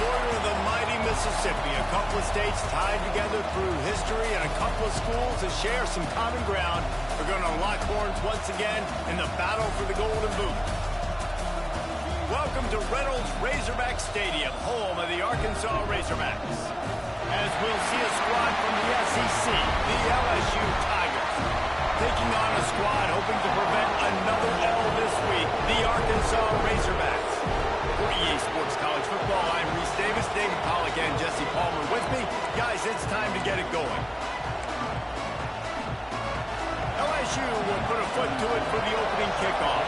border of the mighty Mississippi, a couple of states tied together through history and a couple of schools that share some common ground are going to lock horns once again in the battle for the Golden Boot. Welcome to Reynolds Razorback Stadium, home of the Arkansas Razorbacks. As we'll see a squad from the SEC, the LSU Tigers, taking on a squad hoping to prevent another L this week, the Arkansas Razorbacks. For EA Sports College Football, I'm Reese Davis, David Pollack, and Jesse Palmer with me. Guys, it's time to get it going. LSU will put a foot to it for the opening kickoff.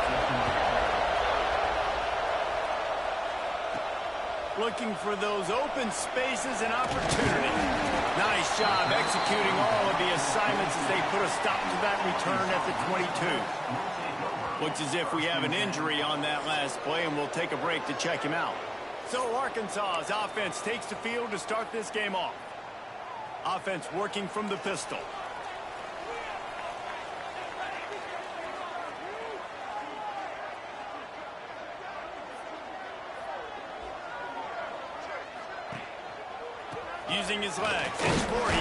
Looking for those open spaces and opportunities. Nice job executing all of the assignments as they put a stop to that return at the 22. Looks as if we have an injury on that last play, and we'll take a break to check him out. So Arkansas's offense takes the field to start this game off. Offense working from the pistol. Using his legs, it's 40.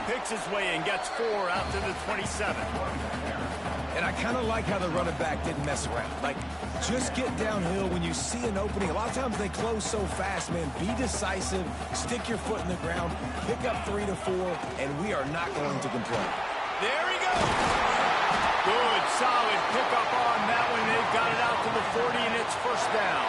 Picks his way and gets 4 out to the 27. And I kind of like how the running back didn't mess around. Like, just get downhill when you see an opening. A lot of times they close so fast, man. Be decisive, stick your foot in the ground, pick up 3 to 4, and we are not going to complain. There he goes. Good, solid pickup on that one. They've got it out to the 40, and it's first down.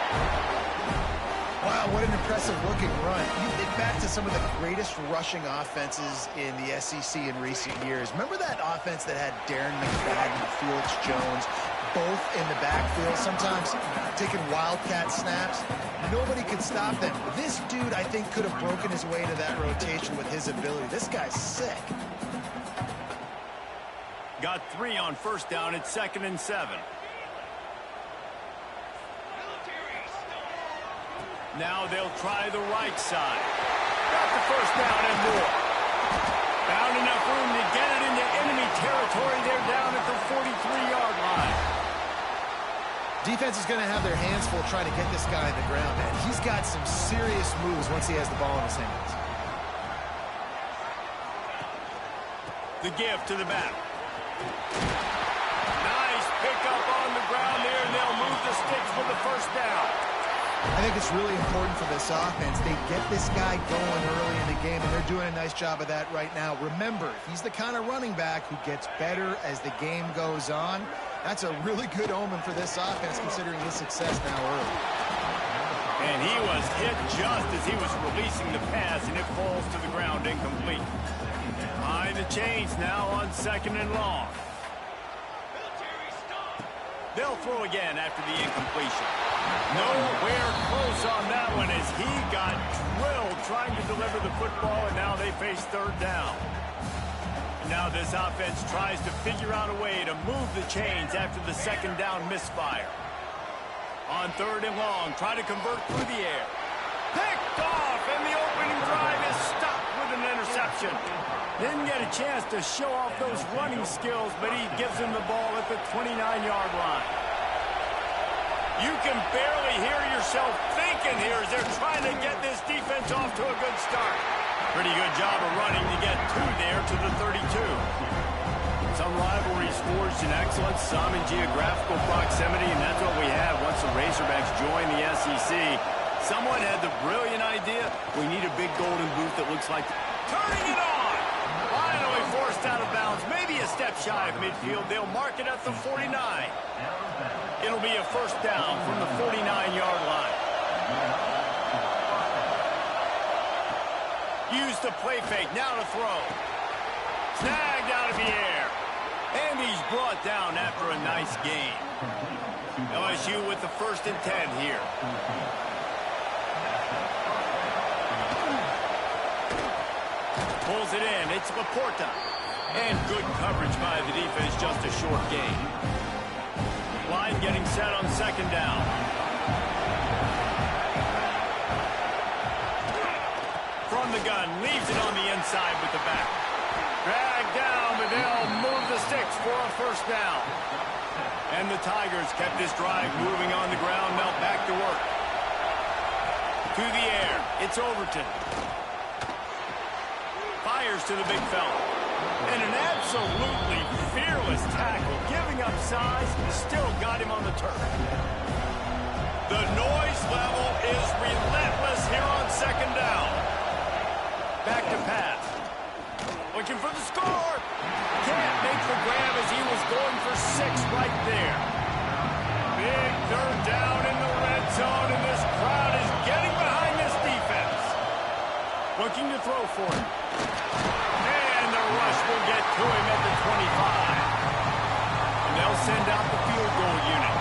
Wow, what an impressive-looking run. You think back to some of the greatest rushing offenses in the SEC in recent years. Remember that offense that had Darren McFadden, Felix Jones, both in the backfield, sometimes taking wildcat snaps? Nobody could stop them. This dude, I think, could have broken his way to that rotation with his ability. This guy's sick. Got 3 on first down. It's 2nd and 7. Now they'll try the right side. Got the first down and more. Found enough room to get it into enemy territory. They're down at the 43-yard line. Defense is going to have their hands full trying to get this guy on the ground, man. He's got some serious moves once he has the ball in his hands. The give to the back. Nice pickup on the ground there, and they'll move the sticks for the first down. I think it's really important for this offense. They get this guy going early in the game, and they're doing a nice job of that right now. Remember, he's the kind of running back who gets better as the game goes on. That's a really good omen for this offense, considering his success now early. And he was hit just as he was releasing the pass, and it falls to the ground incomplete. Behind the chains now on 2nd and long. They'll throw again after the incompletion. Nowhere close on that one as he got drilled trying to deliver the football, and now they face 3rd down. Now this offense tries to figure out a way to move the chains after the 2nd down misfire. On 3rd and long, try to convert through the air. Picked off, and the opening drive is stopped with an interception. Didn't get a chance to show off those running skills, but he gives him the ball at the 29-yard line. You can barely hear yourself thinking here as they're trying to get this defense off to a good start. Pretty good job of running to get 2 there to the 32. Some rivalries forged in excellence, some in geographical proximity, and that's what we have once the Razorbacks join the SEC. Someone had the brilliant idea, we need a big golden boot that looks like... Turning it on! Finally forced out of bounds, maybe a step shy of midfield. They'll mark it at the 49. It'll be a first down from the 49-yard line. Use the play fake, now to throw. Snagged out of the air. And he's brought down after a nice gain. LSU with the 1st and 10 here. Pulls it in, it's Laporta. And good coverage by the defense, just a short gain. Line getting set on 2nd down. From the gun, leaves it on the inside with the back. Dragged down, but they'll move the sticks for a first down. And the Tigers kept this drive moving on the ground, now back to work. To the air. It's Overton. Fires to the big fella. And an absolutely fearless tackle. Giving up size, still got him on the turf. The noise level is relentless here on second down. Back to pass. Looking for the score. Can't make the grab as he was going for 6 right there. Big third down in the red zone, and this crowd is getting behind this defense. Looking to throw for it. And the rush will get to him at the 25. And they'll send out the field goal unit.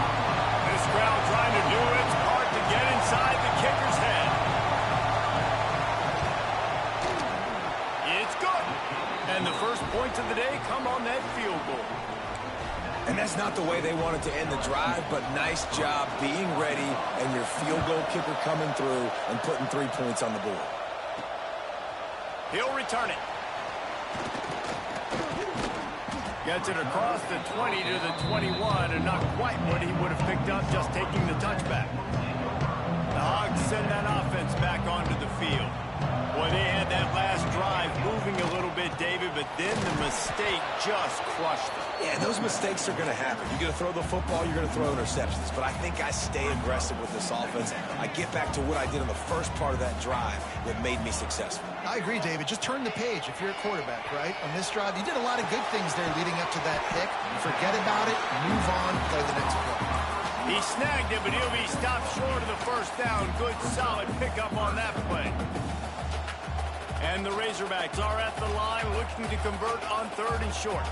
This crowd trying to do its part to get inside the kicker's head. It's good. And the first points of the day come on that field goal. And that's not the way they wanted to end the drive, but nice job being ready and your field goal kicker coming through and putting 3 points on the board. He'll return it. Gets it across the 20 to the 21, and not quite what he would have picked up just taking the touchback. The Hogs send that offense back onto the field. Boy, they had that last drive moving a little bit, David, but then the mistake just crushed them. Yeah, those mistakes are going to happen. You're going to throw the football, you're going to throw interceptions. But I think I stay aggressive with this offense. I get back to what I did in the first part of that drive that made me successful. I agree, David. Just turn the page if you're a quarterback, right? On this drive, you did a lot of good things there leading up to that pick. Forget about it, move on, play the next play. He snagged it, but he'll be stopped short of the first down. Good, solid pickup on that play. And the Razorbacks are at the line looking to convert on 3rd and short.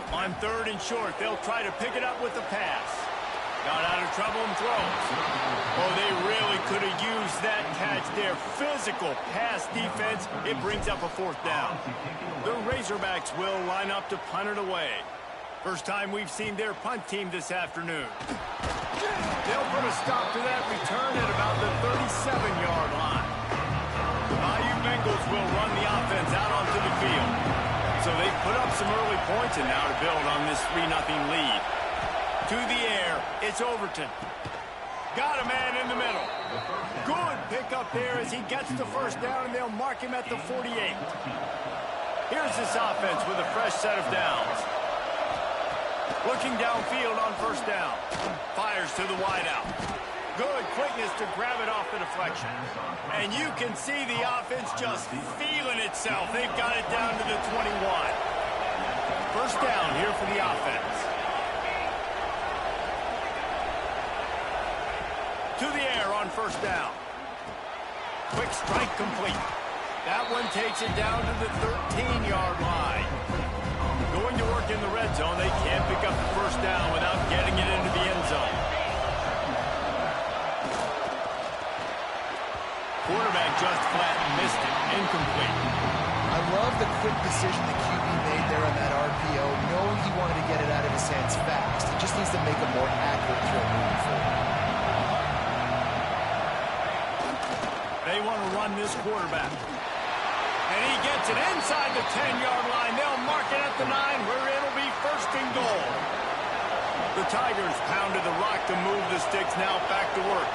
On 3rd and short, they'll try to pick it up with the pass. Got out of trouble and throws. Oh, they really could have used that catch there. Physical pass defense. It brings up a 4th down. The Razorbacks will line up to punt it away. First time we've seen their punt team this afternoon. They'll put a stop to that return at about the 37-yard line. The Bayou Bengals will run the offense out onto the field. So they've put up some early points and now to build on this 3-0 lead. To the air, it's Overton. Got a man in the middle. Good pickup there as he gets the first down, and they'll mark him at the 48. Here's this offense with a fresh set of downs. Looking downfield on 1st down. Fires to the wideout. Good quickness to grab it off the deflection. And you can see the offense just feeling itself. They've got it down to the 21. First down here for the offense. To the air on 1st down. Quick strike complete. That one takes it down to the 13-yard line. Going to work in the red zone. They can't pick up the first down without getting it into the end zone. Quarterback just flat missed it. Incomplete. I love the quick decision the QB made there on that RPO, knowing he wanted to get it out of his hands fast. He just needs to make a more accurate throw moving forward. They want to run this quarterback. And he gets it inside the 10-yard line. They'll mark it at the 9 where it'll be 1st and goal. The Tigers pounded the rock to move the sticks. Now back to work.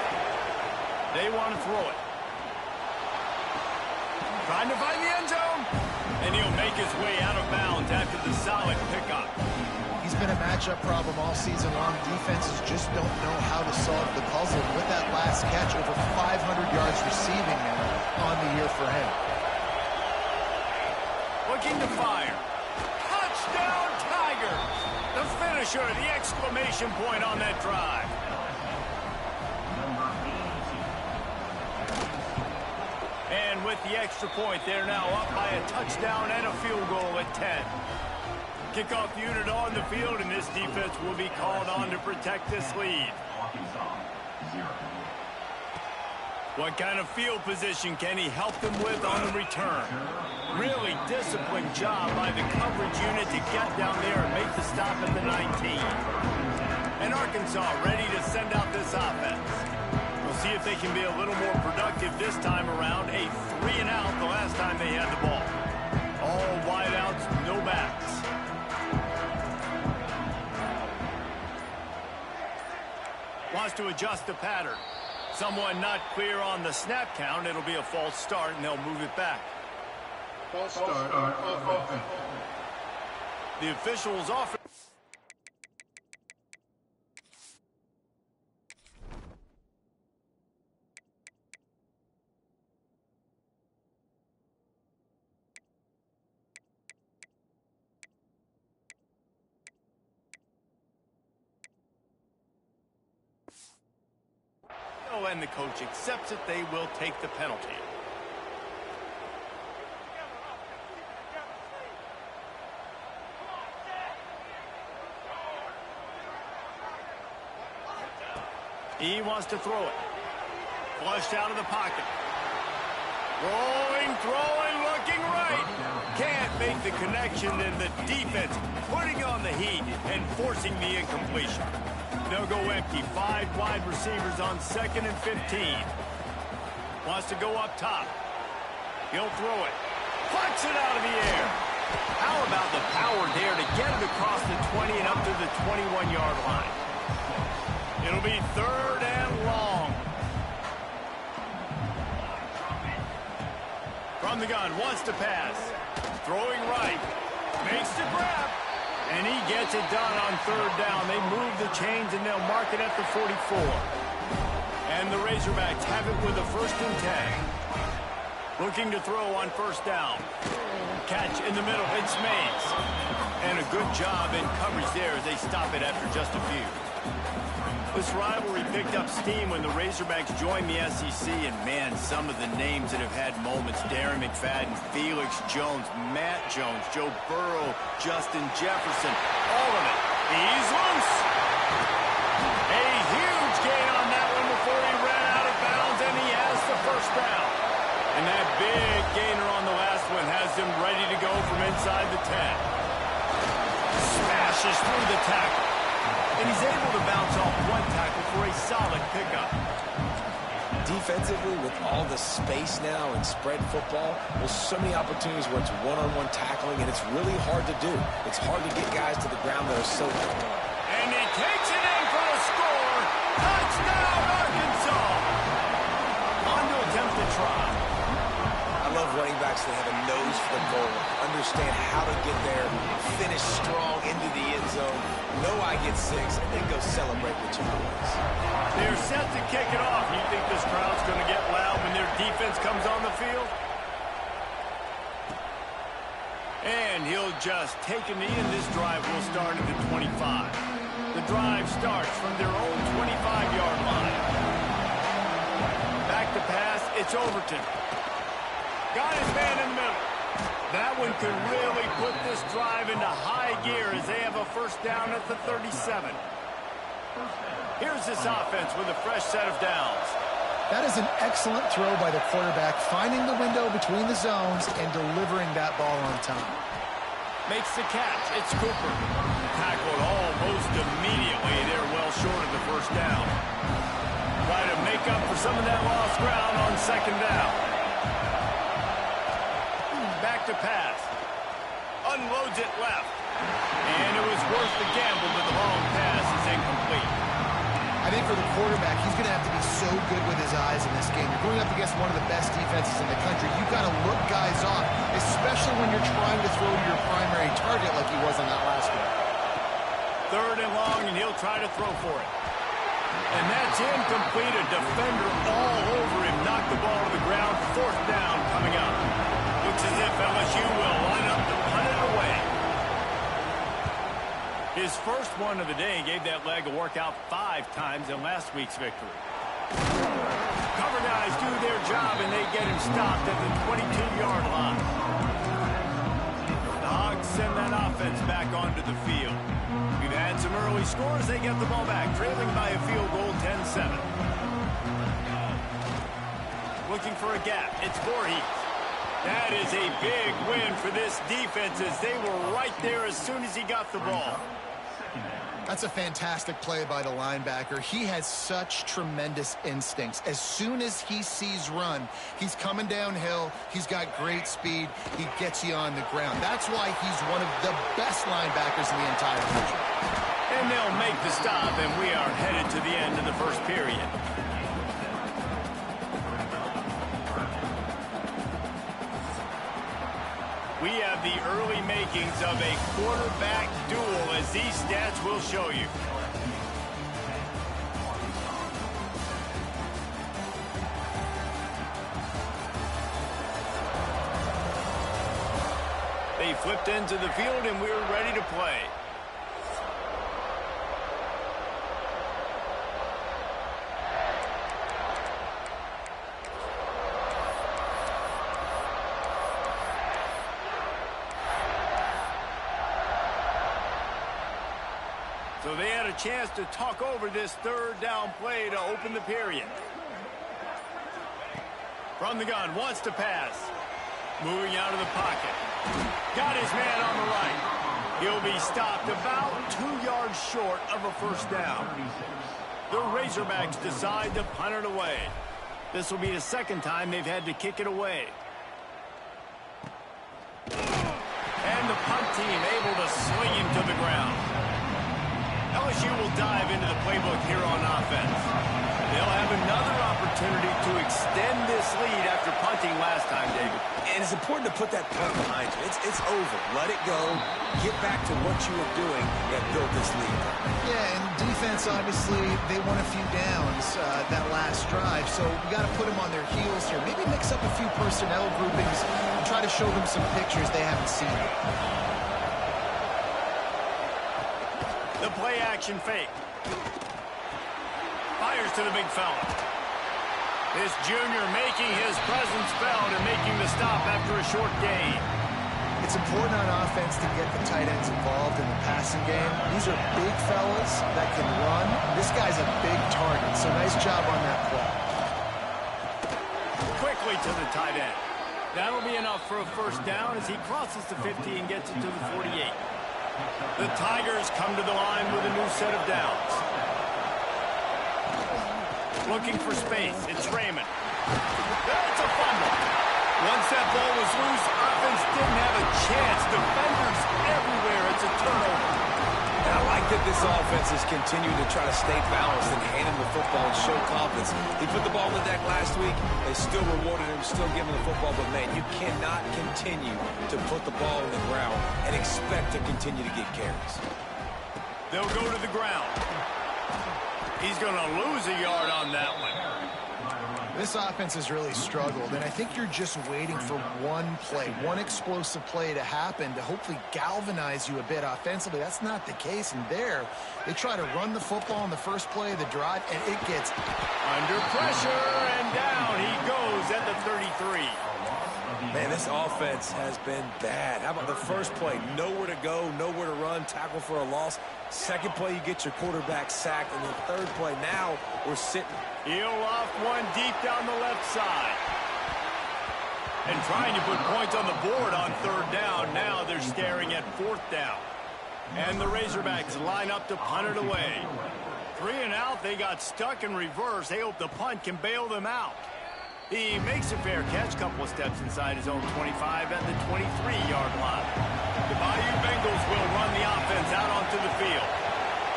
They want to throw it. Trying to find the end zone. And he'll make his way out of bounds after the solid pickup. He's been a matchup problem all season long. Defenses just don't know how to solve the puzzle. With that last catch, over 500 yards receiving now on the year for him. Looking to fire. Touchdown Tigers! The finisher, the exclamation point on that drive. And with the extra point, they're now up by a touchdown and a field goal at 10. Kickoff unit on the field, and this defense will be called on to protect this lead. What kind of field position can he help them with on the return? Really disciplined job by the coverage unit to get down there and make the stop at the 19. And Arkansas ready to send out this offense. We'll see if they can be a little more productive this time around. A 3-and-out the last time they had the ball. All wideouts, no backs. Wants to adjust the pattern. Someone not clear on the snap count. It'll be a false start, and they'll move it back. False start on offense. The officials offer. And the coach accepts it. They will take the penalty. He wants to throw it. Flushed out of the pocket. Throwing, looking right. Can't make the connection, and the defense putting on the heat and forcing the incompletion. They'll go empty. 5 wide receivers on 2nd and 15. Wants to go up top. He'll throw it. Plucks it out of the air. How about the power there to get it across the 20 and up to the 21-yard line? It'll be 3rd and long. From the gun, wants to pass. Throwing right. Makes the grab. And he gets it done on 3rd down. They move the chains, and they'll mark it at the 44. And the Razorbacks have it with a 1st and 10. Looking to throw on 1st down. Catch in the middle. It's Mays. And a good job in coverage there as they stop it after just a few. This rivalry picked up steam when the Razorbacks joined the SEC, and man, some of the names that have had moments: Darren McFadden, Felix Jones, Matt Jones, Joe Burrow, Justin Jefferson, all of it. He's loose. A huge gain on that one before he ran out of bounds, and he has the 1st down. And that big gainer on the last one has him ready to go from inside the 10. Smashes through the tackle. And he's able to bounce off 1 tackle for a solid pickup. Defensively, with all the space now in spread football, there's so many opportunities where it's one-on-one tackling, and it's really hard to do. It's hard to get guys to the ground that are so... And he takes it in for the score. Touchdown, Arkansas. On to attempt the try. I love running backs that have a nose for the goal, understand how to get there, finish strong into the end zone, know I get 6, and then go celebrate with your boys. They're set to kick it off. You think this crowd's going to get loud when their defense comes on the field? And he'll just take a knee, and this drive will start at the 25. The drive starts from their own 25-yard line. Back to pass, it's Overton. Got his man in the middle. That one could really put this drive into high gear as they have a 1st down at the 37. Here's this offense with a fresh set of downs. That is an excellent throw by the quarterback, finding the window between the zones and delivering that ball on time. Makes the catch. It's Cooper. Tackled almost immediately. They're well short of the 1st down. Try to make up for some of that lost ground on 2nd down. Back to pass. Unloads it left. And it was worth the gamble, but the long pass is incomplete. I think for the quarterback, he's going to have to be so good with his eyes in this game. You're going up against one of the best defenses in the country. You've got to look guys off, especially when you're trying to throw to your primary target like he was on that last one. 3rd and long, and he'll try to throw for it. And that's incomplete. A defender all over him. Knocked the ball to the ground. 4th down coming up. Looks as if LSU will line up to punt it away. His 1st one of the day gave that leg a workout 5 times in last week's victory. Cover guys do their job, and they get him stopped at the 22-yard line. The Hogs send that offense back onto the field. We've had some early scores. They get the ball back, trailing by a field goal 10-7. Looking for a gap. It's Voorhees. That is a big win for this defense as they were right there as soon as he got the ball. That's a fantastic play by the linebacker. He has such tremendous instincts. As soon as he sees run, he's coming downhill. He's got great speed. He gets you on the ground. That's why he's one of the best linebackers in the entire country. And they'll make the stop, and we are headed to the end of the 1st period. we have the early makings of a quarterback duel, as these stats will show you. They flipped into the field, and we're ready to play. So they had a chance to talk over this third down play to open the period. From the gun, wants to pass. Moving out of the pocket. Got his man on the right. He'll be stopped about 2 yards short of a first down. The Razorbacks decide to punt it away. This will be the second time they've had to kick it away. And the punt team able to sling him to the ground. LSU will dive into the playbook here on offense. They'll have another opportunity to extend this lead after punting last time, David. And it's important to put that punt behind you. It's over. Let it go. Get back to what you were doing that built this lead. Yeah, and defense, obviously, they won a few downs that last drive, so we got to put them on their heels here. Maybe mix up a few personnel groupings and try to show them some pictures they haven't seen. The play-action fake. Fires to the big fella. This junior making his presence felt and making the stop after a short gain. It's important on offense to get the tight ends involved in the passing game. These are big fellas that can run. This guy's a big target, so nice job on that play. Quickly to the tight end. That'll be enough for a first down as he crosses the 50 and gets it to the 48. The Tigers come to the line with a new set of downs. Looking for space. It's Raymond. That's a fumble. Once that ball was loose, offense didn't have a chance. Defenders everywhere. It's a turnover. And I like that this offense has continued to try to stay balanced and hand him the football and show confidence. He put the ball in the deck last week. They still rewarded him, still giving him the football. But, man, you cannot continue to put the ball in the ground and expect to continue to get carries. They'll go to the ground. He's going to lose a yard on that one. This offense has really struggled, and I think you're just waiting for one play, one explosive play to happen to hopefully galvanize you a bit offensively. That's not the case, and there, they try to run the football on the first play of the drive, and it gets under pressure, and down he goes at the 33. Man, this offense has been bad. How about the first play? Nowhere to go, nowhere to run, tackle for a loss. Second play, you get your quarterback sacked. And the third play, now we're sitting. He'll loft one deep down the left side. And trying to put points on the board on third down. Now they're staring at fourth down. And the Razorbacks line up to punt it away. 3 and out, they got stuck in reverse. They hope the punt can bail them out. He makes a fair catch, couple of steps inside his own 25 at the 23-yard line. The Bayou Bengals will run the offense out onto the field.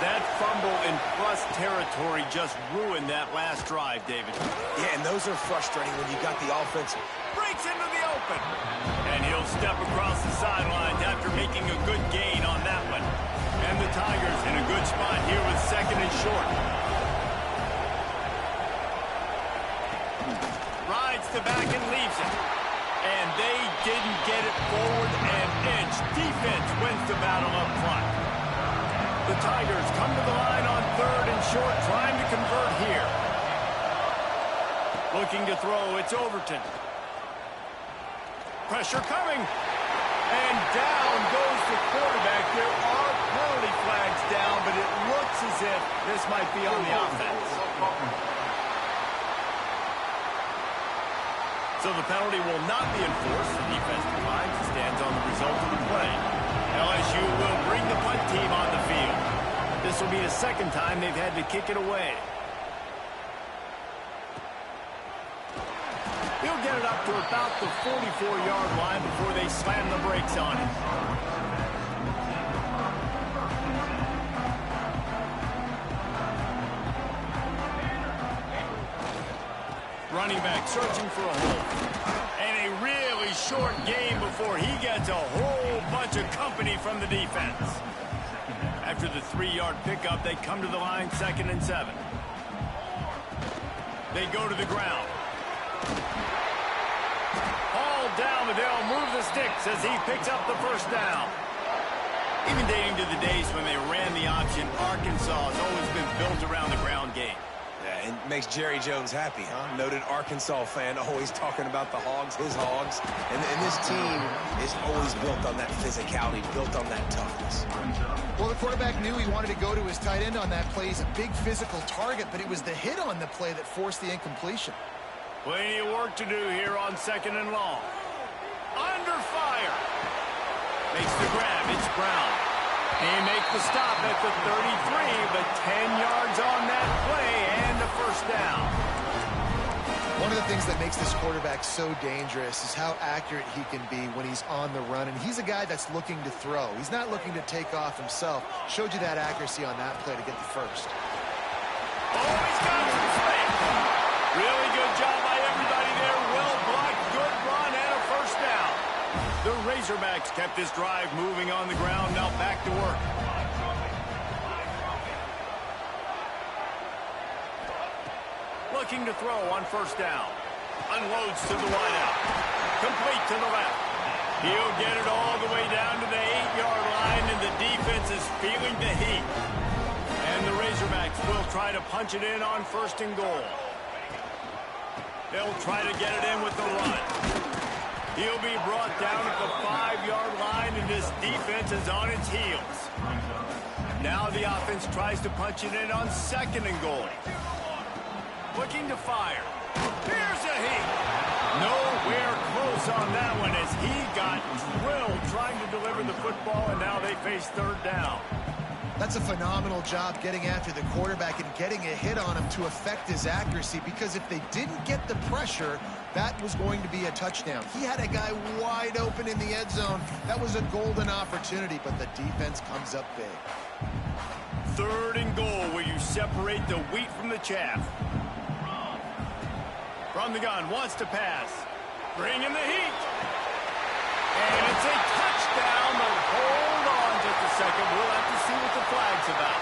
That fumble in plus territory just ruined that last drive, David. Yeah, and those are frustrating when you got the offense. Breaks into the open. And he'll step across the sidelines after making a good gain on that one. And the Tigers in a good spot here with second and short. Rides the back and leaves it. And they didn't get it forward an inch. Defense wins the battle up front. The Tigers come to the line on third and short, trying to convert here. Looking to throw, it's Overton. Pressure coming. And down goes the quarterback. There are penalty flags down, but it looks as if this might be on the offense. So the penalty will not be enforced. The defense provides and stands on the result of the play. LSU will bring the punt team on the field. This will be the second time they've had to kick it away. He'll get it up to about the 44-yard line before they slam the brakes on it. Running back searching for a hole. And a really short game before he gets a whole bunch of company from the defense. After the 3-yard pickup, they come to the line 2nd and 7. They go to the ground. All down, but they'll move the sticks as he picks up the first down. Even dating to the days when they ran the option, Arkansas has always been built around the ground game. Yeah, and makes Jerry Jones happy, huh? Noted Arkansas fan, always talking about the Hogs, his Hogs. And this team is always built on that physicality, built on that toughness. Well, the quarterback knew he wanted to go to his tight end on that play. He's a big physical target, but it was the hit on the play that forced the incompletion. Plenty of work to do here on 2nd and long. Under fire. Makes the grab. It's Brown. He makes the stop at the 33, but 10 yards on that play and a first down. One of the things that makes this quarterback so dangerous is how accurate he can be when he's on the run. And he's a guy that's looking to throw. He's not looking to take off himself. Showed you that accuracy on that play to get the first. Oh, he's got some space. Really good job by everybody there. Well blocked, good run, and a first down. The Razorbacks kept this drive moving on the ground. Now back to work. Looking to throw on first down. Unloads to the wideout. Complete to the left. He'll get it all the way down to the 8-yard line, and the defense is feeling the heat. And the Razorbacks will try to punch it in on 1st and goal. They'll try to get it in with the run. He'll be brought down at the 5-yard line, and this defense is on its heels. Now the offense tries to punch it in on 2nd and goal. Looking to fire. Here's a heat. Nowhere close on that one as he got drilled trying to deliver the football, and now they face 3rd down. That's a phenomenal job getting after the quarterback and getting a hit on him to affect his accuracy, because if they didn't get the pressure, that was going to be a touchdown. He had a guy wide open in the end zone. That was a golden opportunity, but the defense comes up big. 3rd and goal, where you separate the wheat from the chaff. From the gun, wants to pass. Bring in the heat. And it's a touchdown, but hold on just a second. We'll have to see what the flag's about.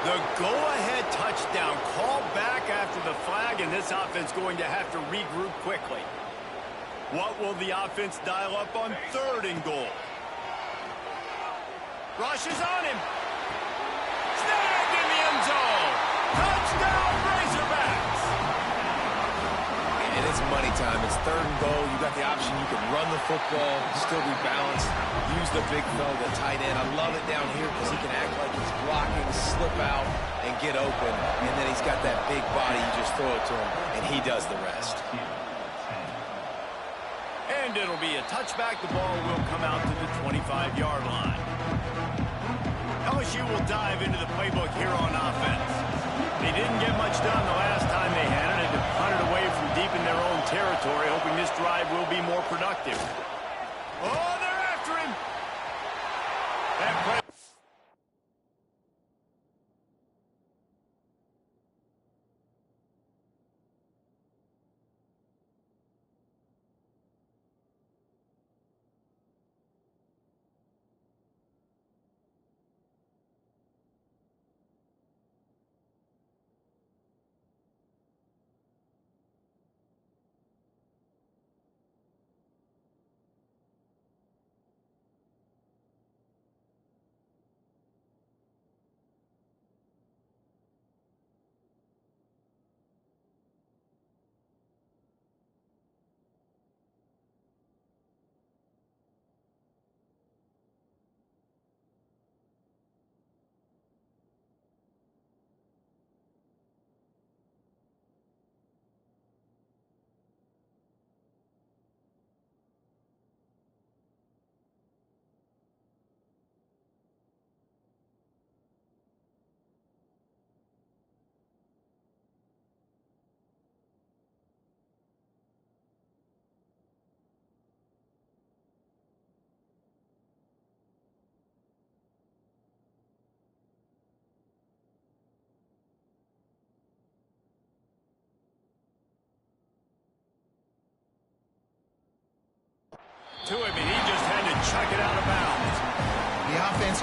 The go-ahead touchdown called back after the flag, and this offense going to have to regroup quickly. What will the offense dial up on 3rd and goal? Rushes on him. Snagged in the end zone. Touchdown, Razorbacks. And it's money time. It's 3rd and goal. You got the option. You can run the football, still be balanced, use the big fella, the tight end. I love it down here because he can act like he's blocking, slip out, and get open. And then he's got that big body. You just throw it to him, and he does the rest. And it'll be a touchback. The ball will come out to the 25-yard line. LSU will dive into the playbook here on offense. They didn't get much done the last time they had it, and to punt it away from deep in their own territory, hoping this drive will be more productive. Oh, they're after him. That play.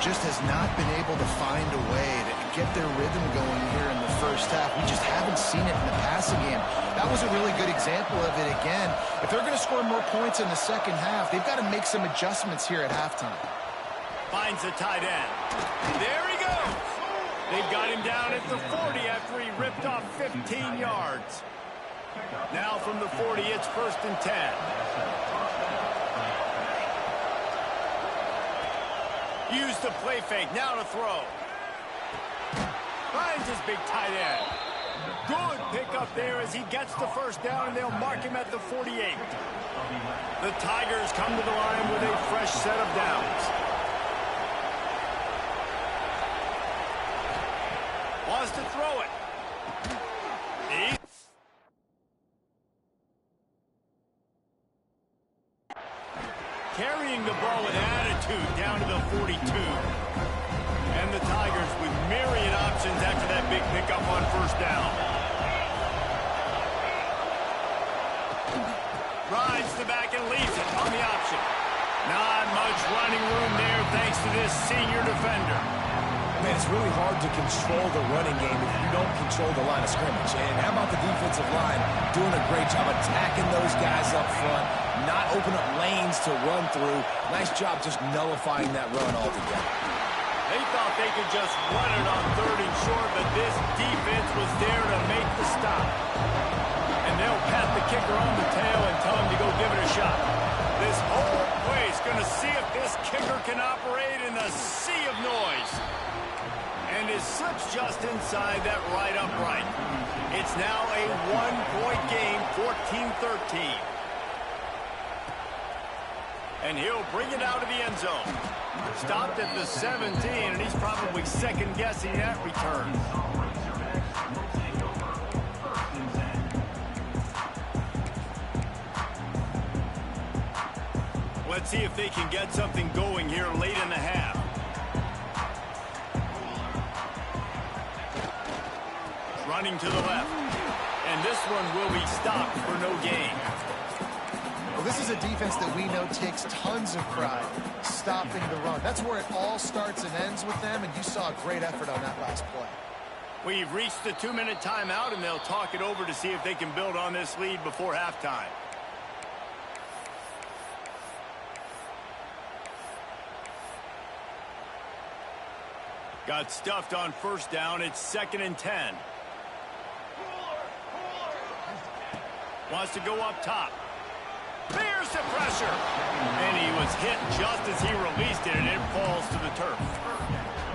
just has not been able to find a way to get their rhythm going here in the first half. We just haven't seen it in the passing game. That was a really good example of it again. If they're going to score more points in the second half, they've got to make some adjustments here at halftime. Finds the tight end. There he goes. They've got him down at the 40 after he ripped off 15 yards. Now from the 40, it's 1st and 10. Use the play fake. Now to throw. Finds his big tight end. Good pickup there as he gets the first down, and they'll mark him at the 48. The Tigers come to the line with a fresh set of downs. Wants to throw it. Carrying the ball with attitude down to the 42. And the Tigers with myriad options after that big pickup on 1st down. Rides the back and leaves it on the option. Not much running room there thanks to this senior defender. Man, it's really hard to control the running game if you don't control the line of scrimmage. And how about the defensive line doing a great job attacking those guys up front, not open up lanes to run through. Nice job just nullifying that run altogether. They thought they could just run it on 3rd and short, but this defense was there to make the stop. And they'll pat the kicker on the tail and tell him to go give it a shot. This whole place going to see if this kicker can operate in a sea of noise. And it slips just inside that right upright. It's now a 1-point game, 14-13. And he'll bring it out of the end zone. Stopped at the 17, and he's probably second-guessing that return. Let's see if they can get something going here late in the half. Running to the left. And this one will be stopped for no gain. Well, this is a defense that we know takes tons of pride stopping the run. That's where it all starts and ends with them, and you saw a great effort on that last play. We've reached the 2-minute timeout, and they'll talk it over to see if they can build on this lead before halftime. Got stuffed on 1st down. It's 2nd and 10. Wants to go up top. There's the pressure. And he was hit just as he released it, and it falls to the turf.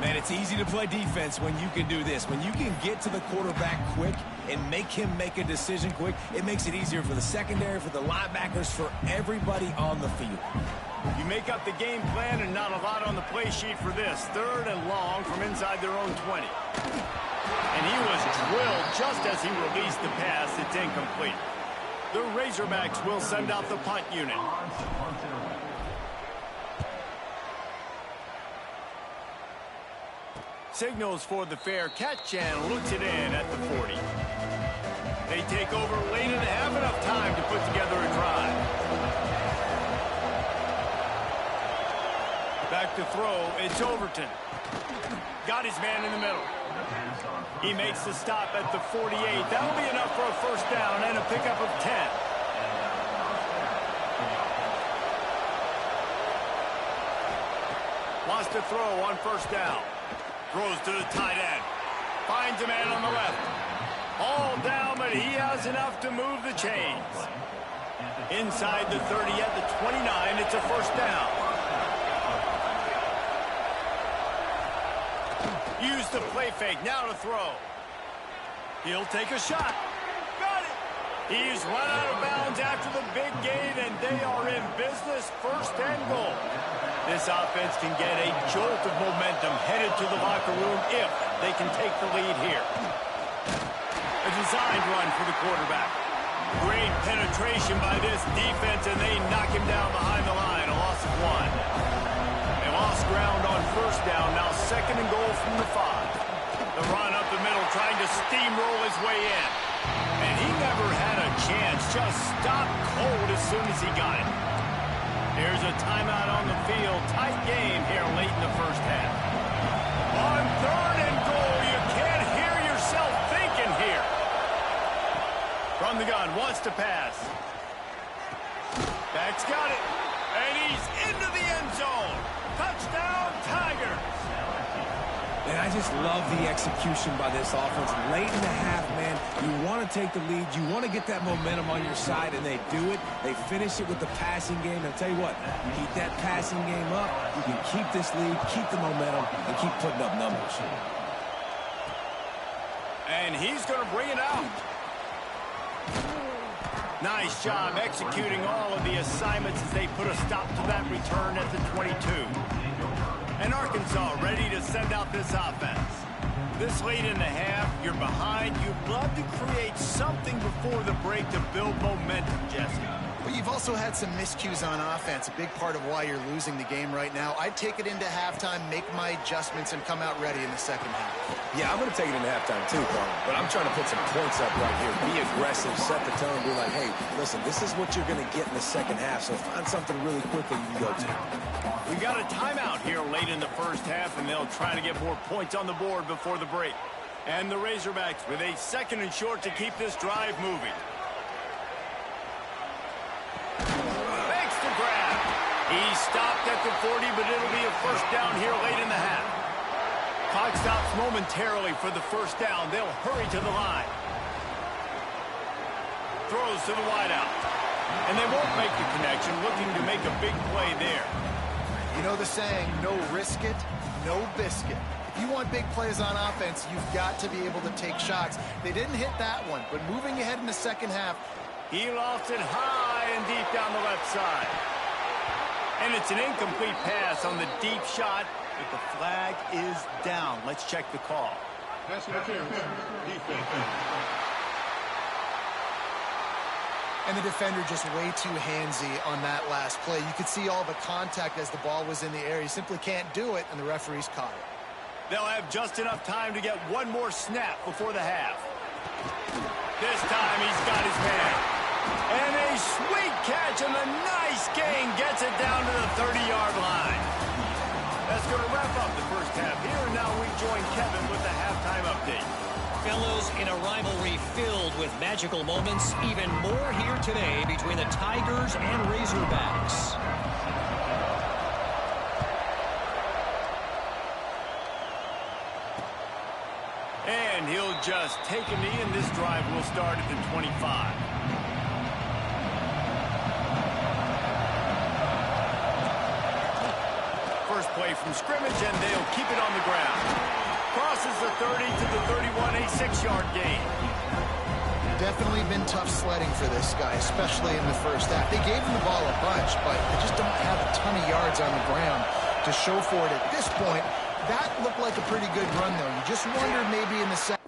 Man, it's easy to play defense when you can do this. When you can get to the quarterback quick and make him make a decision quick, it makes it easier for the secondary, for the linebackers, for everybody on the field. You make up the game plan and not a lot on the play sheet for this. 3rd and long from inside their own 20. And he was drilled just as he released the pass. It's incomplete. The Razorbacks will send out the punt unit. Signals for the fair catch and looks it in at the 40. They take over late and have enough time to put together a drive. Back to throw, it's Overton. Got his man in the middle. He makes the stop at the 48. That'll be enough for a 1st down and a pickup of 10. Wants to throw on 1st down. Throws to the tight end. Finds a man on the left. All down, but he has enough to move the chains. Inside the 30 at the 29, it's a 1st down. Use the play fake, now to throw. He'll take a shot. Got it! He's run out of bounds after the big gain, and they are in business, 1st and goal. This offense can get a jolt of momentum headed to the locker room if they can take the lead here. A designed run for the quarterback. Great penetration by this defense, and they knock him down behind the line, a loss of 1. They lost ground on 1st down, now 2nd and goal from the 5. The run up the middle, trying to steamroll his way in. And he never had a chance, just stopped cold as soon as he got it. Here's a timeout on the field. Tight game here late in the 1st half. shotgun, wants to pass. That's got it. And he's into the end zone. Touchdown, Tigers. And I just love the execution by this offense. Late in the half, man, you want to take the lead. You want to get that momentum on your side, and they do it. They finish it with the passing game. And I'll tell you what, keep that passing game up. You can keep this lead, keep the momentum, and keep putting up numbers. And he's going to bring it out. Nice job executing all of the assignments as they put a stop to that return at the 22. And Arkansas ready to send out this offense. This late in the half, you're behind. You'd love to create something before the break to build momentum, Jesse. But you've also had some miscues on offense, a big part of why you're losing the game right now. I'd take it into halftime, make my adjustments, and come out ready in the second half. Yeah, I'm going to take it into halftime too, Carl. But I'm trying to put some points up right here. Be aggressive, set the tone, be like, hey, listen, this is what you're going to get in the second half, so find something really quick that you can go to. We got a timeout here late in the first half, and they'll try to get more points on the board before the break. And the Razorbacks with a 2nd and short to keep this drive moving. Makes the grab. He stopped at the 40, but it'll be a first down here late in the half. Clock stops momentarily for the first down. They'll hurry to the line. Throws to the wideout. And they won't make the connection, looking to make a big play there. You know the saying, no risk it, no biscuit. If you want big plays on offense, you've got to be able to take shots. They didn't hit that one, but moving ahead in the second half. He lofts it high and deep down the left side. And it's an incomplete pass on the deep shot, but the flag is down. Let's check the call. Pass interference. Defense. And the defender just way too handsy on that last play. You could see all the contact as the ball was in the air. He simply can't do it, and the referees caught it. They'll have just enough time to get one more snap before the half. This time he's got his man. And a sweet catch and a nice gain gets it down to the 30-yard line. That's going to wrap up the first half here. And now we join Kevin with the halftime update. Fellows, in a rivalry filled with magical moments, even more here today between the Tigers and Razorbacks. And he'll just take a knee, and this drive will start at the 25. First play from scrimmage, and they'll keep it on the ground. Crosses the 30 to the 31, a 6-yard gain. Definitely been tough sledding for this guy, especially in the first half. They gave him the ball a bunch, but they just don't have a ton of yards on the ground to show for it at this point. That looked like a pretty good run, though. You just wonder maybe in the second.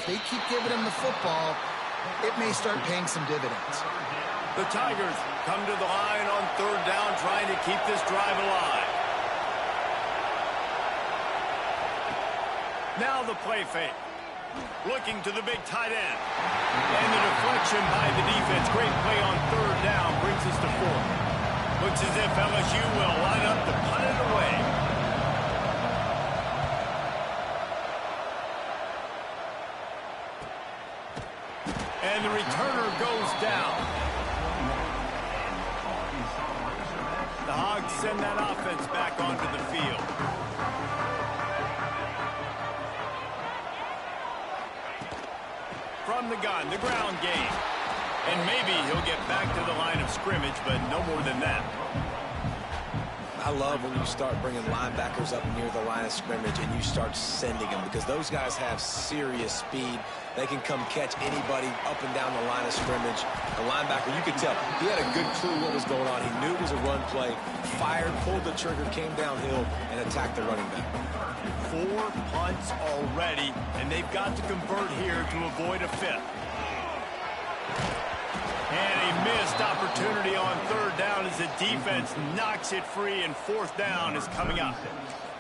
if they keep giving him the football, it may start paying some dividends. The Tigers come to the line on third down, trying to keep this drive alive. Now the play fake. Looking to the big tight end. And the deflection by the defense. Great play on third down brings us to fourth. Looks as if LSU will line up to punt it away. And the returner goes down. The Hogs send that offense back onto the field. From the gun, the ground game. And maybe he'll get back to the line of scrimmage, but no more than that. I love when you start bringing linebackers up near the line of scrimmage and you start sending them, because those guys have serious speed. They can come catch anybody up and down the line of scrimmage. The linebacker, you could tell, he had a good clue what was going on. He knew it was a run play, fired, pulled the trigger, came downhill, and attacked the running back. 4 punts already, and they've got to convert here to avoid a fifth. And a missed opportunity on third down as the defense knocks it free, and fourth down is coming up.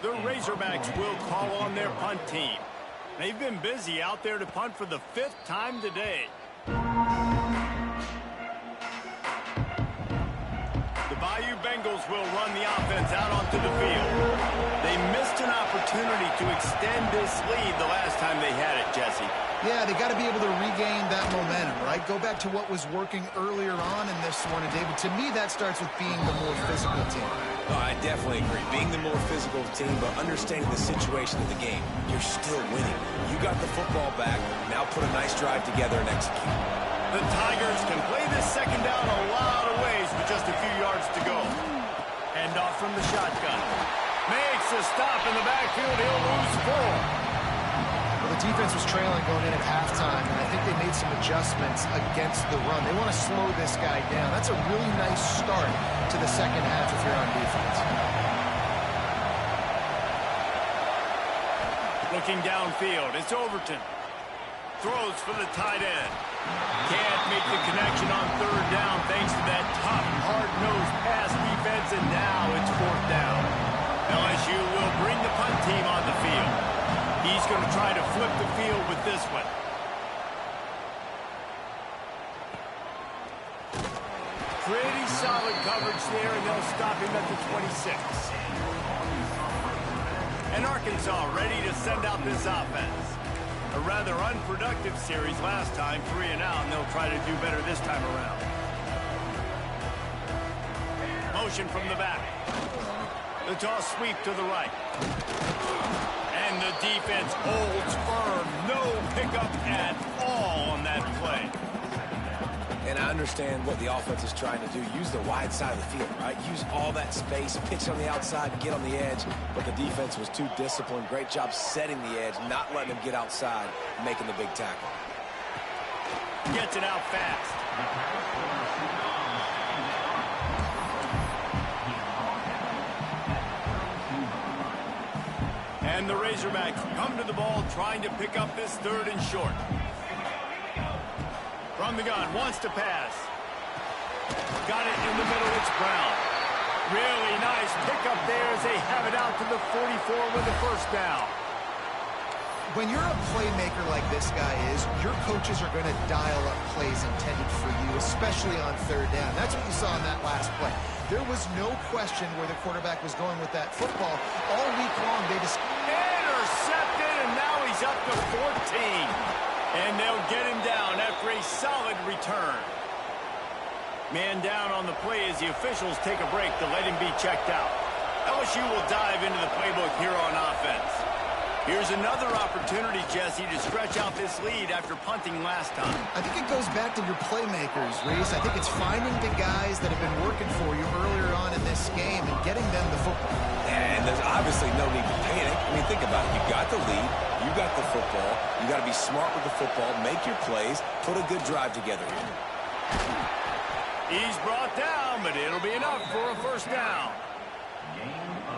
The Razorbacks will call on their punt team. They've been busy out there to punt for the 5th time today. The Bayou Bengals will run the offense out onto the field. They missed an opportunity to extend this lead the last time they had it, Jesse. Yeah, they got to be able to regain that momentum, right? Go back to what was working earlier on in this one. And, David, to me, that starts with being the more physical team. Oh, I definitely agree. Being the more physical team, but understanding the situation of the game. You're still winning. You got the football back. Now put a nice drive together and execute. The Tigers can play this second down a lot of ways with just a few yards to go. Hand off from the shotgun. Makes a stop in the backfield. He'll lose 4. Well, the defense was trailing going in at halftime, and I think they made some adjustments against the run. They want to slow this guy down. That's a really nice start to the second half if you're on defense. Looking downfield, it's Overton. Throws for the tight end. Can't make the connection on third down thanks to that tough, hard-nosed pass defense, and now it's fourth down. LSU will bring the punt team on the field. He's going to try to flip the field with this one. Pretty solid coverage there, and they'll stop him at the 26. And Arkansas ready to send out this offense. A rather unproductive series last time, 3 and out, and they'll try to do better this time around. Motion from the back. The toss sweep to the right. And the defense holds firm. No pickup at all on that play. And I understand what the offense is trying to do. Use the wide side of the field, right? Use all that space, pitch on the outside, get on the edge. But the defense was too disciplined. Great job setting the edge, not letting him get outside, making the big tackle. Gets it out fast. And the Razorbacks come to the ball trying to pick up this 3rd and short. From the gun, wants to pass. Got it in the middle, it's Brown. Really nice pickup there as they have it out to the 44 with the first down. When you're a playmaker like this guy is, your coaches are going to dial up plays intended for you, especially on third down. That's what you saw in that last play. There was no question where the quarterback was going with that football. All week long, they just... Intercepted, and now he's up to 14. And they'll get him down after a solid return. Man down on the play as the officials take a break to let him be checked out. LSU will dive into the playbook here on offense. Here's another opportunity, Jesse, to stretch out this lead after punting last time. I think it goes back to your playmakers, Reese. I think it's finding the guys that have been working for you earlier on in this game and getting them the football. And there's obviously no need to panic. I mean, think about it. You got the lead. You got the football. You got to be smart with the football. Make your plays. Put a good drive together here. He's brought down, but it'll be enough for a first down.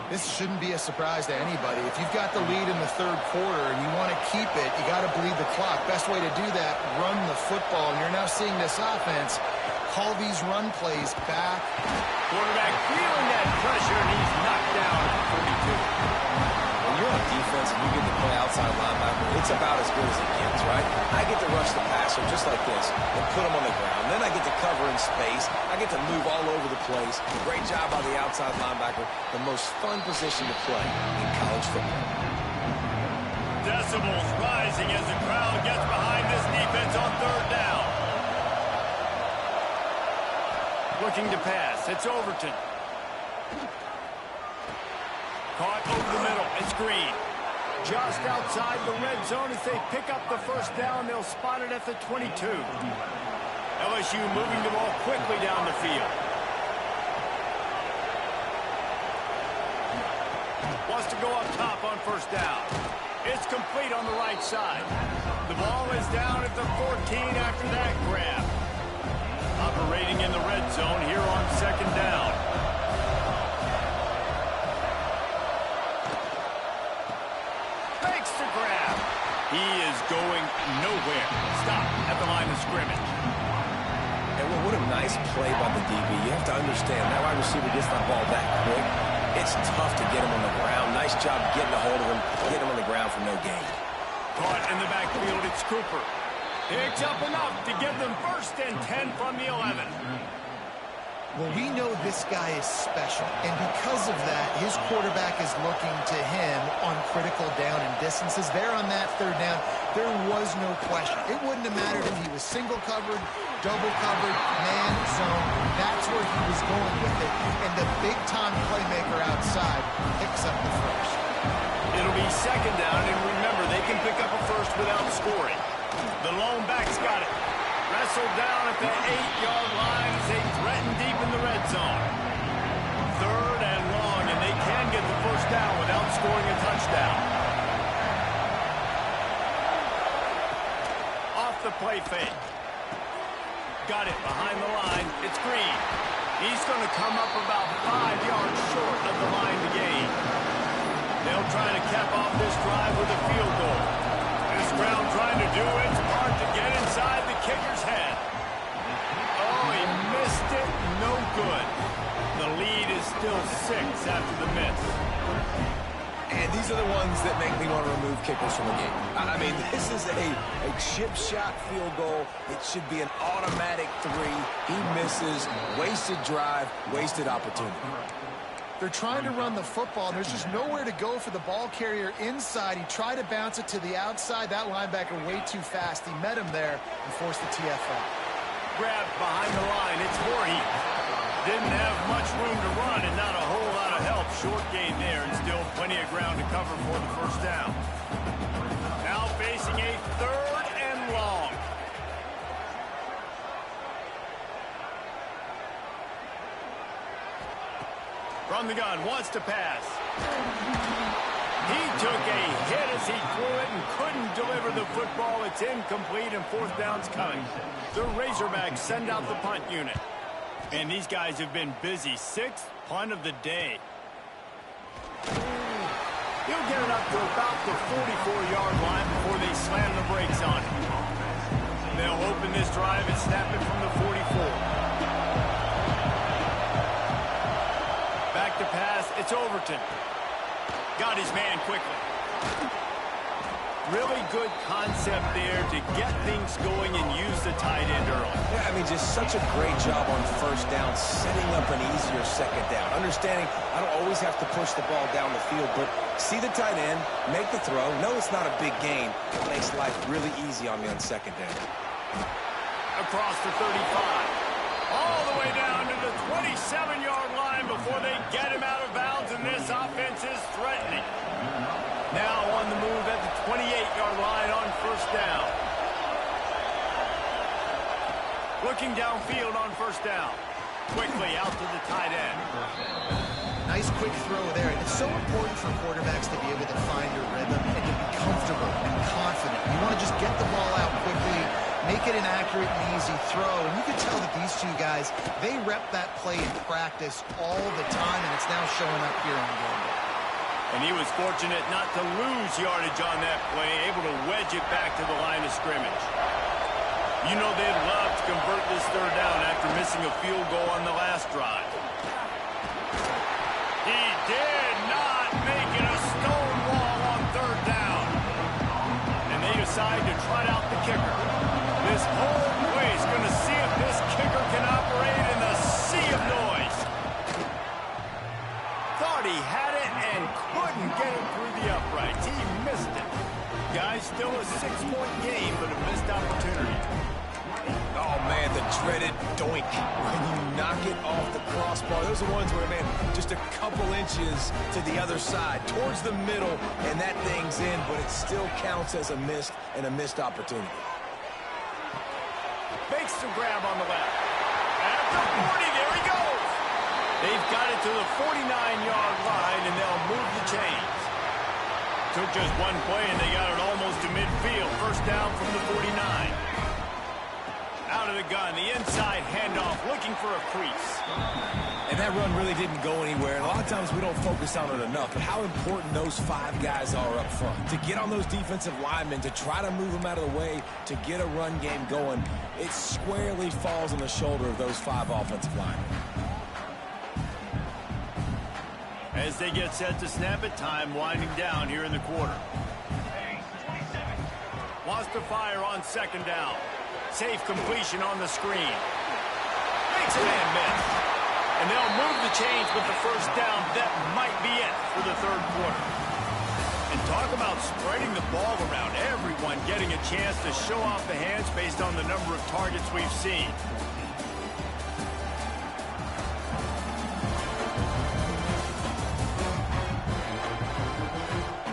This shouldn't be a surprise to anybody. If you've got the lead in the third quarter and you want to keep it, you got to bleed the clock. Best way to do that, run the football. And you're now seeing this offense call these run plays back. Quarterback feeling that pressure, and he's knocked down at 42. When you're on defense and you get to play outside linebacker, it's about as good as it gets, right? I get to rush the passer just like this and put him on the ground. Then I get to cover in space. I get to move all over the place. Great job by the outside linebacker. The most fun position to play in college football. Decibels rising as the crowd gets behind this defense on third down. Looking to pass. It's Overton. Caught over the middle. It's Green. Just outside the red zone as they pick up the first down. They'll spot it at the 22. LSU moving the ball quickly down the field. Wants to go up top on first down. It's complete on the right side. The ball is down at the 14 after that grab. Operating in the red zone here on second down. Makes the grab. He is going nowhere. Stop at the line of scrimmage. And what a nice play by the DB. You have to understand, that wide receiver gets that ball that quick. It's tough to get him on the ground. Nice job getting a hold of him, getting him on the ground for no gain. Caught in the backfield, it's Cooper. Picks up enough to give them first and 10 from the 11. Well, we know this guy is special, and because of that, his quarterback is looking to him on critical down and distances. There on that third down, there was no question. It wouldn't have mattered if he was single covered, double covered, man, zone. That's where he was going with it, and the big-time playmaker outside picks up the first. It'll be second down, and remember, they can pick up a first without scoring. The lone back's got it. Wrestled down at the 8-yard line as they threaten deep in the red zone. Third and long, and they can get the first down without scoring a touchdown. Off the play fake. Got it behind the line. It's Green. He's going to come up about 5 yards short of the line to gain. They'll try to cap off this drive with a field goal. This ground trying to do its part to get inside the kicker's head. Oh, he missed it. No good. The lead is still 6 after the miss. And these are the ones that make me want to remove kickers from the game. I mean, this is a chip shot field goal. It should be an automatic 3. He misses. Wasted drive, wasted opportunity. They're trying to run the football, and there's just nowhere to go for the ball carrier inside. He tried to bounce it to the outside. That linebacker way too fast. He met him there and forced the TFL. Grab behind the line. It's Voorhees. Didn't have much room to run and not a whole lot of help. Short gain there and still plenty of ground to cover for the first down. Now facing a third and long. From the gun, wants to pass. He took a hit as he threw it and couldn't deliver the football. It's incomplete and fourth down's coming. The Razorbacks send out the punt unit. And these guys have been busy. 6th punt of the day. He'll get it up to about the 44-yard line before they slam the brakes on him. They'll open this drive and snap it from the 44. Back to pass, it's Overton. Got his man quickly. Really good concept there to get things going and use the tight end early. Yeah, I mean, just such a great job on first down, setting up an easier second down. Understanding I don't always have to push the ball down the field, but see the tight end, make the throw. No, it's not a big gain. It makes life really easy on me on second down. Across the 35. All the way down to the 27-yard line before they get him out of bounds, and this offense is threatening. Now on the move at the 28-yard line on first down. Looking downfield on first down. Quickly out to the tight end. Nice quick throw there. And it's so important for quarterbacks to be able to find your rhythm and to be comfortable and confident. You want to just get the ball out quickly, make it an accurate and easy throw. And you can tell that these two guys, they rep that play in practice all the time, and it's now showing up here on the game. And he was fortunate not to lose yardage on that play, able to wedge it back to the line of scrimmage. You know they'd love to convert this third down after missing a field goal on the last drive. He did not make it a stone wall on third down. And they decide to trot out the kicker. This whole place is going to see if this kicker can operate in the sea of noise. Thought he had it and couldn't get it through the uprights. He missed it. Guys, still a 6-point game, but a missed opportunity. Oh, man, the dreaded doink. When you knock it off the crossbar, those are ones where, man, just a couple inches to the other side, towards the middle, and that thing's in, but it still counts as a missed opportunity. Makes the grab on the left. At the 40, there he goes. They've got it to the 49-yard line, and they'll move the chains. Took just one play, and they got it almost to midfield. First down from the 49. Out of the gun, the inside handoff, looking for a crease. And that run really didn't go anywhere. And a lot of times we don't focus on it enough. But how important those 5 guys are up front. To get on those defensive linemen, to try to move them out of the way, to get a run game going, it squarely falls on the shoulder of those 5 offensive linemen. As they get set to snap it, time winding down here in the quarter. Wants to fire on second down. Safe completion on the screen. Makes it and miss. And they'll move the chains with the first down. That might be it for the third quarter. And talk about spreading the ball around. Everyone getting a chance to show off the hands based on the number of targets we've seen.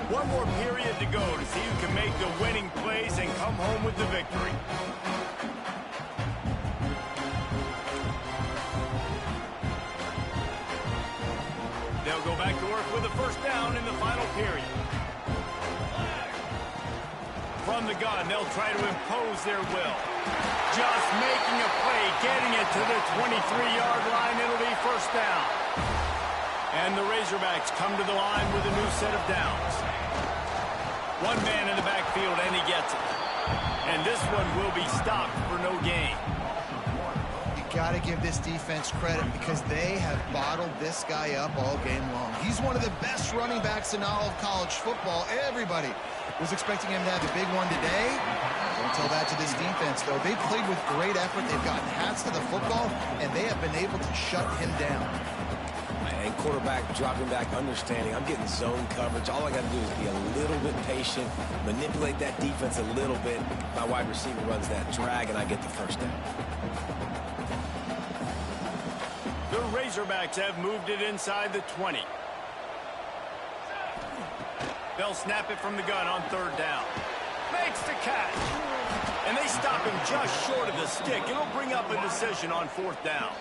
One more period to go to see who can make the winning plays and come home with the victory. They'll go back to work with a first down in the final period. From the gun, they'll try to impose their will. Just making a play, getting it to the 23-yard line. It'll be first down. And the Razorbacks come to the line with a new set of downs. One man in the backfield, and he gets it. And this one will be stopped for no gain. Got to give this defense credit because they have bottled this guy up all game long. He's one of the best running backs in all of college football. Everybody was expecting him to have a big one today. Don't tell that to this defense, though. They played with great effort. They've gotten hats to the football, and they have been able to shut him down. And quarterback dropping back, understanding I'm getting zone coverage. All I got to do is be a little bit patient, manipulate that defense a little bit. My wide receiver runs that drag, and I get the first down. The Razorbacks have moved it inside the 20. They'll snap it from the gun on third down. Makes the catch. And they stop him just short of the stick. It'll bring up a decision on fourth down.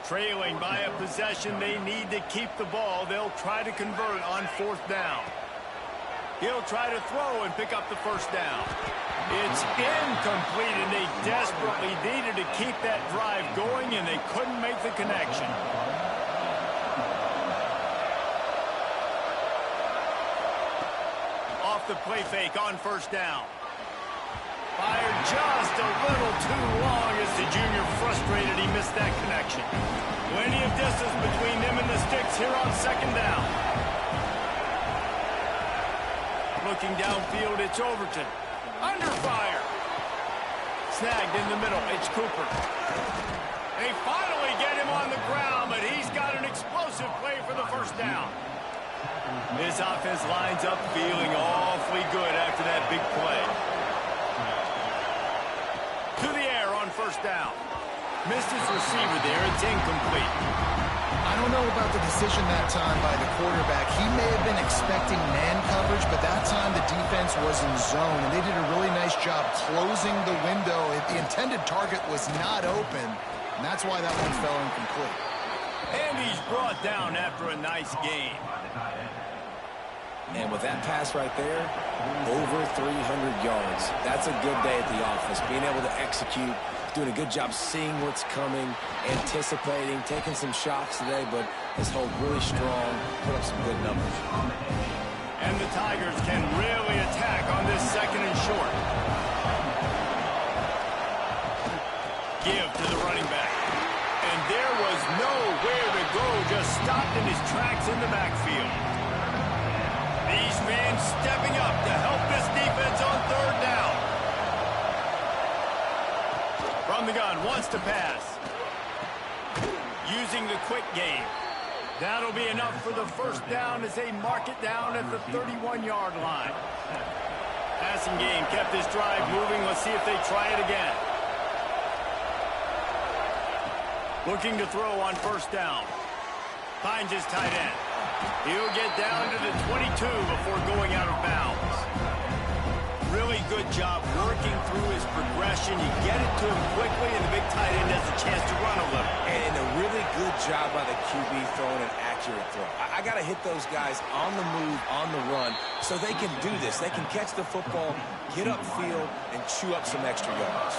Trailing by a possession, they need to keep the ball. They'll try to convert on fourth down. He'll try to throw and pick up the first down. It's incomplete, and they desperately needed to keep that drive going, and they couldn't make the connection. Off the play fake on first down. Fired just a little too long as the junior frustrated. He missed that connection. Plenty of distance between them and the sticks here on second down. Looking downfield, it's Overton. Under fire. Snagged in the middle. It's Cooper. They finally get him on the ground, but he's got an explosive play for the first down. This offense lines up feeling awfully good after that big play. To the air on first down. Missed his receiver there. It's incomplete. I don't know about the decision that time by the quarterback. He may have been expecting man coverage, but that time the defense was in zone, and they did a really nice job closing the window. The intended target was not open, and that's why that one fell incomplete. And he's brought down after a nice game. And with that pass right there, over 300 yards. That's a good day at the office, being able to execute doing a good job seeing what's coming, anticipating, taking some shots today, but has held really strong, put up some good numbers. And the Tigers can really attack on this second and short. Give to the running back. And there was nowhere to go, just stopped in his tracks in the backfield. These fans stepping up to help this defense on third down. From the gun, wants to pass. Using the quick game. That'll be enough for the first down as they mark it down at the 31-yard line. Passing game kept this drive moving. Let's see if they try it again. Looking to throw on first down. Finds his tight end. He'll get down to the 22 before going out of bounds. Really good job working through his progression. You get it to him quickly, and the big tight end has a chance to run a little. And a really good job by the QB throwing an accurate throw. I got to hit those guys on the move, on the run, so they can do this. They can catch the football, get upfield, and chew up some extra yards.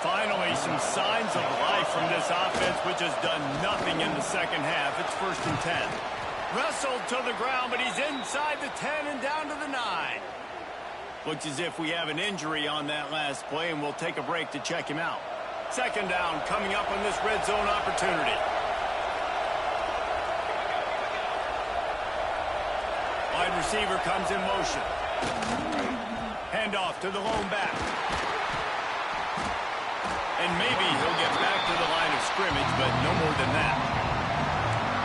Finally, some signs of life from this offense, which has done nothing in the second half. It's 1st and 10. Wrestled to the ground, but he's inside the 10 and down to the 9. Looks as if we have an injury on that last play, and we'll take a break to check him out. Second down coming up on this red zone opportunity. Wide receiver comes in motion. Handoff to the lone back. And maybe he'll get back to the line of scrimmage, but no more than that.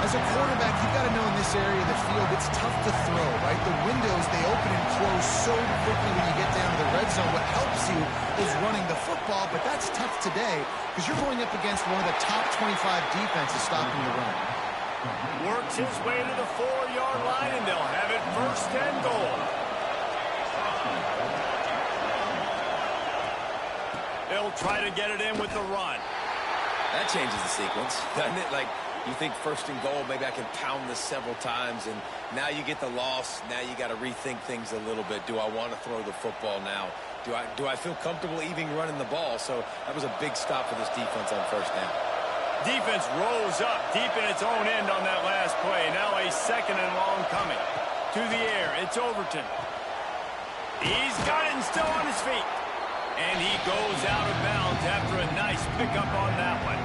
As a quarterback, you've got to know in this area of the field, it's tough to throw, right? The windows, they open and close so quickly when you get down to the red zone. What helps you is running the football, but that's tough today because you're going up against one of the top 25 defenses stopping the run. Works his way to the 4-yard line, and they'll have it 1st and goal. They'll try to get it in with the run. That changes the sequence, doesn't it? Like, you think 1st and goal, maybe I can pound this several times, and now you get the loss. Now you got to rethink things a little bit. Do I want to throw the football now? Do I feel comfortable even running the ball? So that was a big stop for this defense on 1st down. Defense rolls up deep in its own end on that last play. Now a 2nd and long coming. To the air, it's Overton. He's got it and still on his feet. And he goes out of bounds after a nice pickup on that one.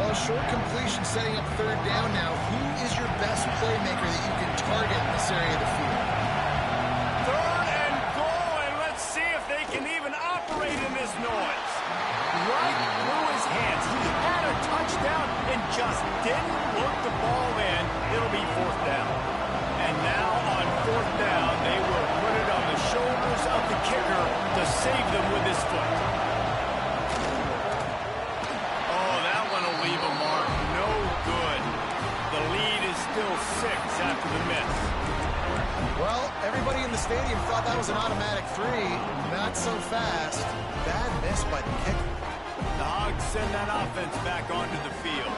Well, short completion setting up 3rd down now. Who is your best playmaker that you can target in this area of the field? 3rd and goal, and let's see if they can even operate in this noise. Right through his hands. He had a touchdown and just didn't look the ball in. It'll be 4th down. And now on 4th down, they will put it on the shoulders of the kicker to save them with his foot. Oh, that one will leave a mark. No good. The lead is still 6 after the miss. Well, everybody in the stadium thought that was an automatic 3. Not so fast. Bad miss by the kicker. The Hogs send that offense back onto the field.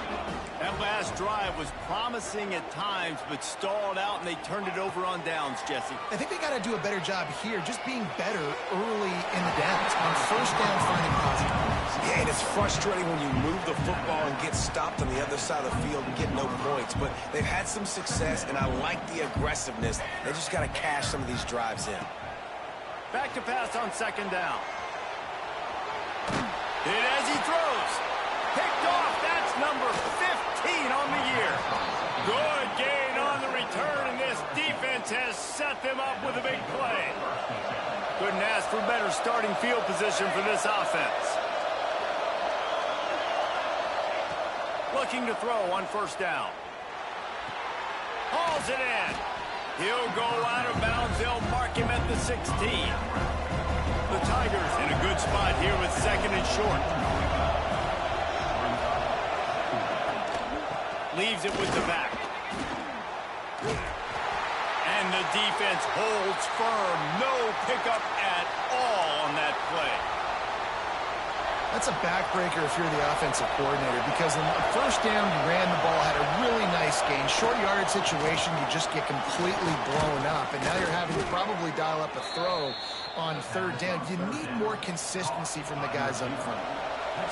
That last drive was promising at times, but stalled out, and they turned it over on downs, Jesse. I think they got to do a better job here, just being better early in the downs. On 1st down, finding positive points. Yeah, and it's frustrating when you move the football and get stopped on the other side of the field and get no points. But they've had some success, and I like the aggressiveness. They just got to cash some of these drives in. Back to pass on 2nd down. Hit as he throws. Picked off. That's number 15 on the year. Good gain on the return, and this defense has set them up with a big play. Couldn't ask for better starting field position for this offense. Looking to throw on 1st down. Hauls it in. He'll go out of bounds. They'll mark him at the 16. The Tigers in a good spot here with 2nd and short. Leaves it with the back. And the defense holds firm. No pickup at all on that play. That's a backbreaker if you're the offensive coordinator, because in the 1st down, you ran the ball, had a really nice gain. Short yardage situation, you just get completely blown up, and now you're having to probably dial up a throw on 3rd down. You need more consistency from the guys up front.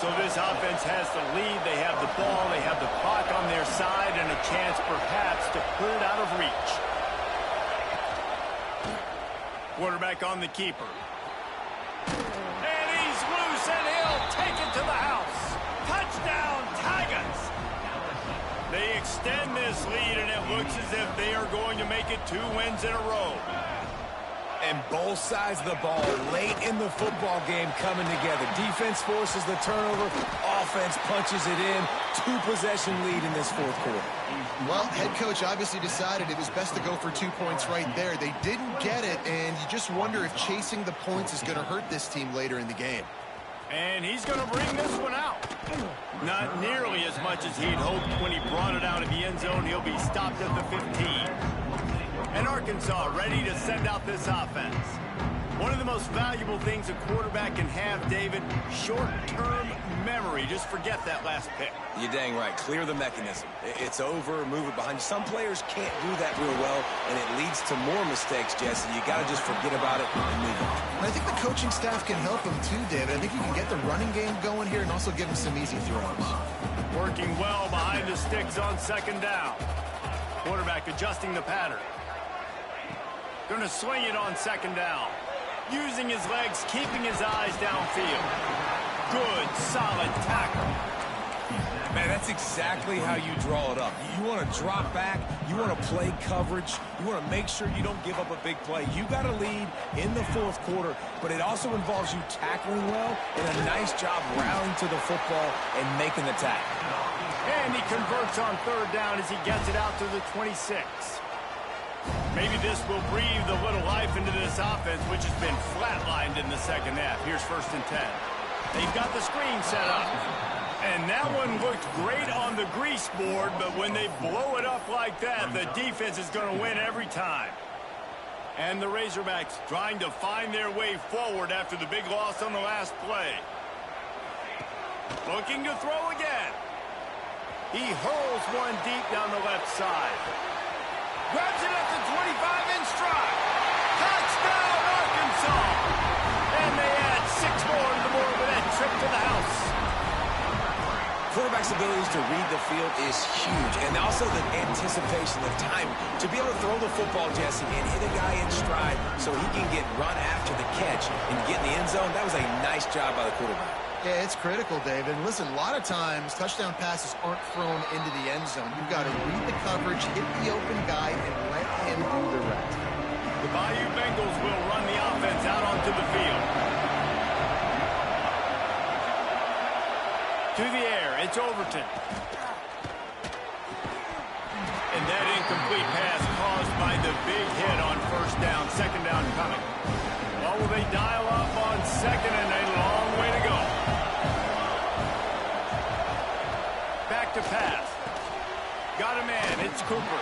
So this offense has the lead. They have the ball. They have the clock on their side and a chance perhaps to put it out of reach. Quarterback on the keeper. And he's loose, and he'll take it to the house. Touchdown, Tigers! They extend this lead, and it looks as if they are going to make it 2 wins in a row. And both sides of the ball late in the football game coming together. Defense forces the turnover. Offense punches it in. 2-possession lead in this fourth quarter. Well, head coach obviously decided it was best to go for 2 points right there. They didn't get it, and you just wonder if chasing the points is going to hurt this team later in the game. And he's going to bring this one out. Not nearly as much as he'd hoped when he brought it out of the end zone. He'll be stopped at the 15. And Arkansas ready to send out this offense. One of the most valuable things a quarterback can have, David, short-term memory. Just forget that last pick. You're dang right. Clear the mechanism. It's over, move it behind you. Some players can't do that real well, and it leads to more mistakes, Jesse. You got to just forget about it and move on. And I think the coaching staff can help him too, David. I think you can get the running game going here and also give him some easy throws. Working well behind the sticks on second down. Quarterback adjusting the pattern. Going to swing it on second down. Using his legs, keeping his eyes downfield. Good, solid tackle. Man, that's exactly how you draw it up. You want to drop back. You want to play coverage. You want to make sure you don't give up a big play. You got to lead in the fourth quarter, but it also involves you tackling well and a nice job rallying to the football and making the tackle. And he converts on third down as he gets it out to the 26. Maybe this will breathe a little life into this offense, which has been flatlined in the second half. Here's 1st and 10. They've got the screen set up. And that one looked great on the grease board, but when they blow it up like that, the defense is going to win every time. And the Razorbacks trying to find their way forward after the big loss on the last play. Looking to throw again. He hurls one deep down the left side. Grabs it at the 25 in stride. Touchdown, Arkansas! And they add 6 more to the board with that trip to the house. Quarterback's abilities to read the field is huge, and also the anticipation, the time to be able to throw the football, Jesse, and hit a guy in stride so he can get run after the catch and get in the end zone. That was a nice job by the quarterback. Yeah, it's critical, David. Listen, a lot of times touchdown passes aren't thrown into the end zone. You've got to read the coverage, hit the open guy, and let him do the rest. The Bayou Bengals will run the offense out onto the field. To the air, it's Overton. And that incomplete pass caused by the big hit on first down, second down coming. Well, will they dial up on second and a long way to go? Back to pass. Got a man, it's Cooper.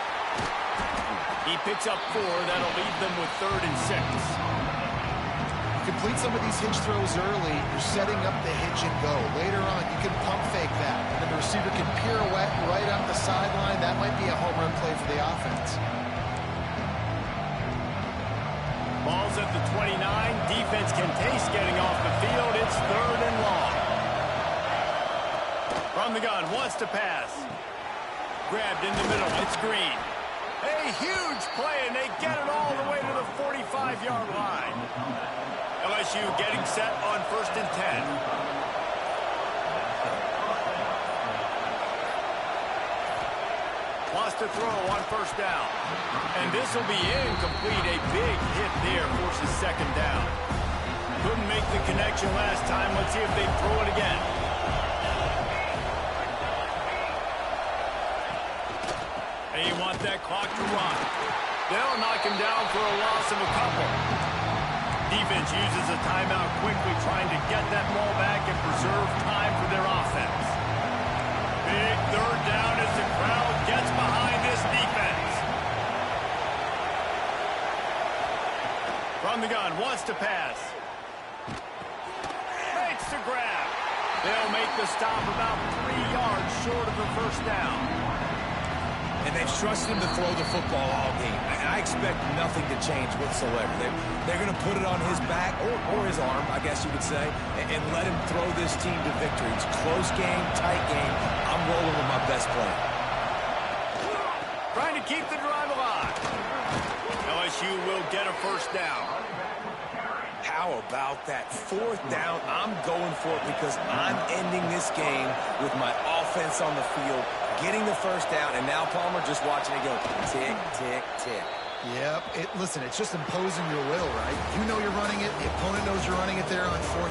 He picks up 4, that'll leave them with 3rd and 6. Complete some of these hitch throws early, you're setting up the hitch and go. Later on, you can pump fake that, and then the receiver can pirouette right up the sideline. That might be a home run play for the offense. Ball's at the 29. Defense can taste getting off the field. It's 3rd and long. From the gun, wants to pass. Grabbed in the middle, it's Green. A huge play, and they get it all the way to the 45-yard line. LSU getting set on 1st and 10. Wants to throw on first down. And this will be incomplete. A big hit there forces second down. Couldn't make the connection last time. Let's see if they throw it again. They want that clock to run. They'll knock him down for a loss of a couple. Defense uses a timeout quickly, trying to get that ball back and preserve time for their offense. Big 3rd down as the crowd gets behind this defense. From the gun, wants to pass. Makes the grab. They'll make the stop about 3 yards short of the first down. And they've trusted him to throw the football all game. And I expect nothing to change whatsoever. They're going to put it on his back, or his arm, I guess you would say, and let him throw this team to victory. It's a close game, tight game. I'm rolling with my best player. Trying to keep the drive alive. LSU will get a first down. How about that? 4th down, I'm going for it because I'm ending this game with my offense on the field, getting the first down, and now Palmer just watching it go tick, tick, tick. Yep. Listen, it's just imposing your will, right? You know you're running it. The opponent knows you're running it there on 4th